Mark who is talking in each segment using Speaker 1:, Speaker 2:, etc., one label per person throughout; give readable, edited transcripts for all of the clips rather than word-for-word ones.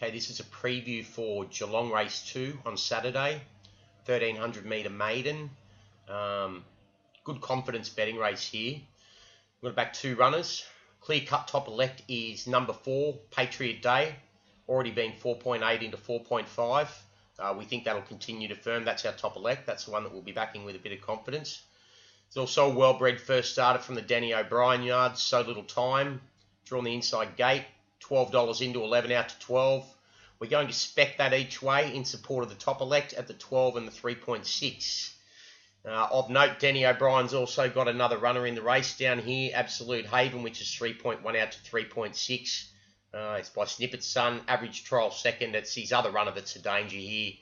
Speaker 1: Okay, this is a preview for Geelong race 2 on Saturday, 1300 metre maiden. Good confidence betting race here. We've got back 2 runners. Clear cut top elect is number 4, Patriot Day, already been 4.8 into 4.5. We think that'll continue to firm. That's our top elect. That's the one that we'll be backing with a bit of confidence. There's also a well-bred first starter from the Danny O'Brien yard, So Little Time, drawn the inside gate, $12 into 11 out to 12. We're going to spec that each way in support of the top elect at the 12 and the 3.6. Of note, Danny O'Brien's also got another runner in the race down here, Absolute Haven, which is 3.1 out to 3.6. It's by Snippert's son, average trial second. It's his other runner that's a danger here,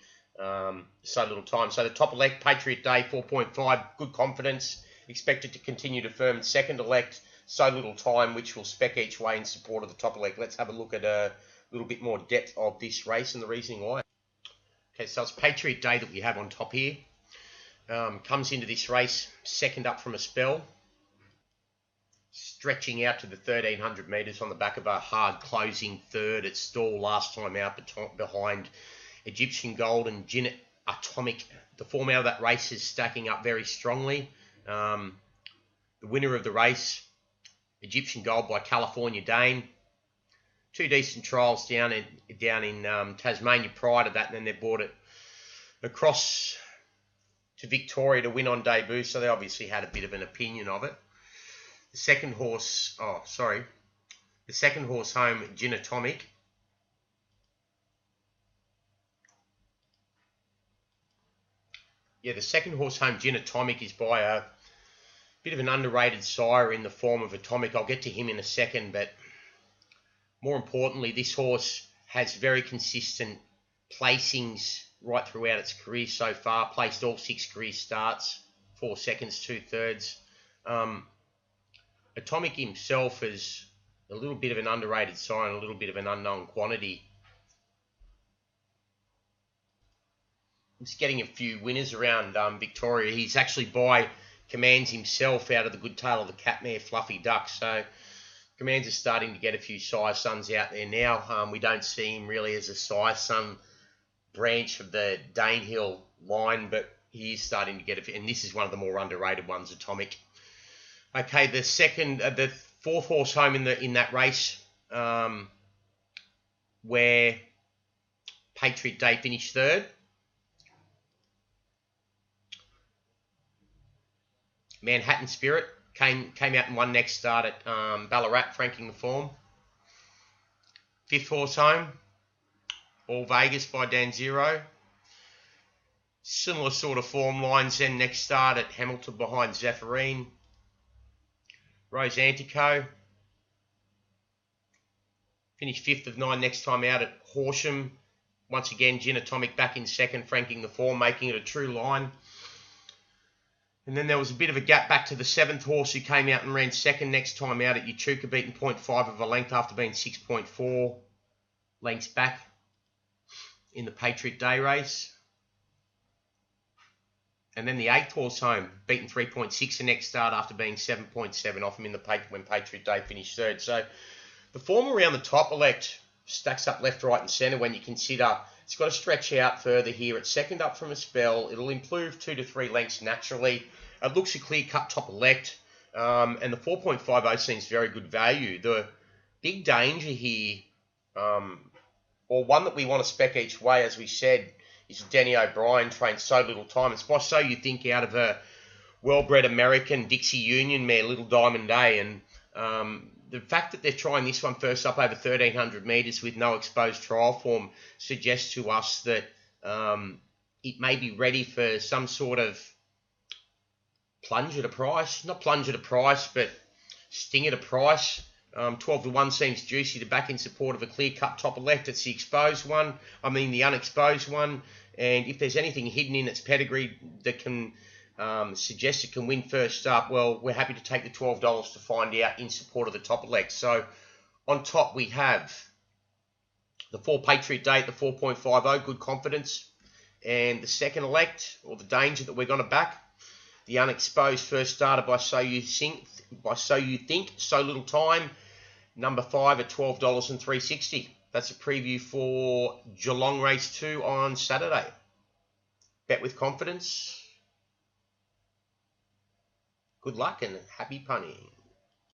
Speaker 1: So Little Time. So the top elect, Patriot Day, 4.5, good confidence, expected to continue to firm. Second elect, So Little Time, which will spec each way in support of the top elect. Let's have a look at a little bit more depth of this race and the reasoning why. Okay, so it's Patriot Day that we have on top here. Comes into this race second up from a spell, stretching out to the 1300 metres on the back of a hard closing third. It stalled last time out behind Egyptian Gold and Gin Atomic. The form out of that race is stacking up very strongly. The winner of the race, Egyptian Gold by California Dane. 2 decent trials down in Tasmania prior to that, and then they brought it across to Victoria to win on debut, so they obviously had a bit of an opinion of it. The second horse home, Gin Atomic. Yeah, the second horse home, Gin Atomic, is by a bit of an underrated sire in the form of Atomic. I'll get to him in a second, but more importantly, this horse has very consistent placings right throughout its career so far. Placed all 6 career starts, 4 seconds, 2 thirds. Atomic himself is a little bit of an underrated sire and a little bit of an unknown quantity. He's getting a few winners around Victoria. He's actually by Commands himself out of the good tail of the Catmare Fluffy Duck. So Commands are starting to get a few sire sons out there now. We don't see him really as a sire son branch of the Danehill line, but he is starting to get a few, and this is one of the more underrated ones, Atomic. Okay, the fourth horse home in that race, where Patriot Day finished third. Manhattan Spirit came out and won next start at Ballarat, franking the form. Fifth horse home, All Vegas by Dan Zero. Similar sort of form lines then next start at Hamilton behind Zephyrin. Rose Antico. Finished 5th of 9 next time out at Horsham. Once again, Gin Atomic back in second, franking the form, making it a true line. And then there was a bit of a gap back to the 7th horse who came out and ran second next time out at Echuca, beaten 0.5 of a length after being 6.4 lengths back in the Patriot Day race. And then the 8th horse home, beaten 3.6 the next start after being 7.7 off him in the when Patriot Day finished third. So the form around the top elect stacks up left, right and centre when you consider it's got to stretch out further here. It's second up from a spell. It'll improve 2 to 3 lengths naturally. It looks a clear-cut top elect, and the 4.50 seems very good value. The big danger here, or one that we want to spec each way, as we said, is Danny O'Brien trained So Little Time. It's by So You Think out of a well-bred American Dixie Union mare, Little Diamond A, and the fact that they're trying this one first up over 1,300 metres with no exposed trial form suggests to us that it may be ready for some sort of plunge at a price. Not plunge at a price, but sting at a price. 12 to 1 seems juicy to back in support of a clear-cut top elect. It's the exposed one. The unexposed one. And if there's anything hidden in its pedigree that can suggest it can win first up, well, we're happy to take the $12 to find out in support of the top elect. So on top we have the 4 Patriot Day at the 4.50, good confidence. And the second elect, or the danger that we're going to back, the unexposed first starter by So You Think, So Little Time, number 5 at $12 and 360. That's a preview for Geelong Race 2 on Saturday. Bet with confidence. Good luck and happy punning.